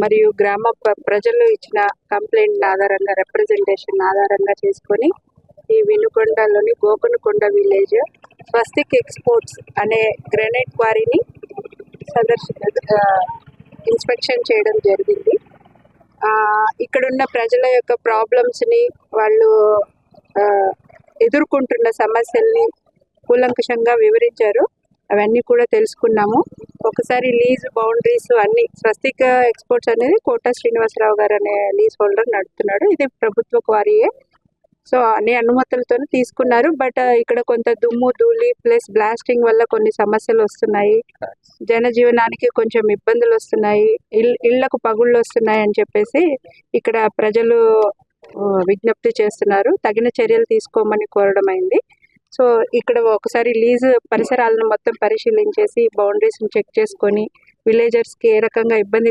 మరియు గ్రామ ప్రజలు ఇచ్చిన కంప్లైంట్ ఆధారంగా రిప్రజెంటేషన్ ఆధారంగా చేసుకొని ఈ వినుకొండలోని గోపనకొండ విలేజ్ స్వస్తిక్ ఎక్స్పోర్ట్స్ అనే గ్రానైట్ క్వారీని ఇన్స్పెక్షన్ చేయడం జరిగింది. ఇక్కడున్న ప్రజల యొక్క ప్రాబ్లమ్స్ని, వాళ్ళు ఎదుర్కొంటున్న సమస్యల్ని కూలంకషంగా వివరించారు. అవన్నీ కూడా తెలుసుకున్నాము. ఒకసారి లీజ్ బౌండరీస్ అన్ని స్వస్తిక్ ఎక్స్పోర్ట్స్ అనేది కోట శ్రీనివాసరావు గారు అనే లీజ్ హోల్డర్ నడుపుతున్నాడు. ఇది ప్రభుత్వ క్వారీయే. సో అన్ని అనుమతులతో తీసుకున్నారు. బట్ ఇక్కడ కొంత దుమ్ము ధూళి ప్లస్ బ్లాస్టింగ్ వల్ల కొన్ని సమస్యలు వస్తున్నాయి. జనజీవనానికి కొంచెం ఇబ్బందులు వస్తున్నాయి. ఇళ్లకు పగుళ్ళు వస్తున్నాయి అని చెప్పేసి ఇక్కడ ప్రజలు విజ్ఞప్తి చేస్తున్నారు. తగిన చర్యలు తీసుకోమని కోరడం అయింది. సో ఇక్కడ ఒకసారి లీజ్ పరిసరాలను మొత్తం పరిశీలించేసి బౌండరీస్ని చెక్ చేసుకొని విలేజర్స్కి ఏ రకంగా ఇబ్బంది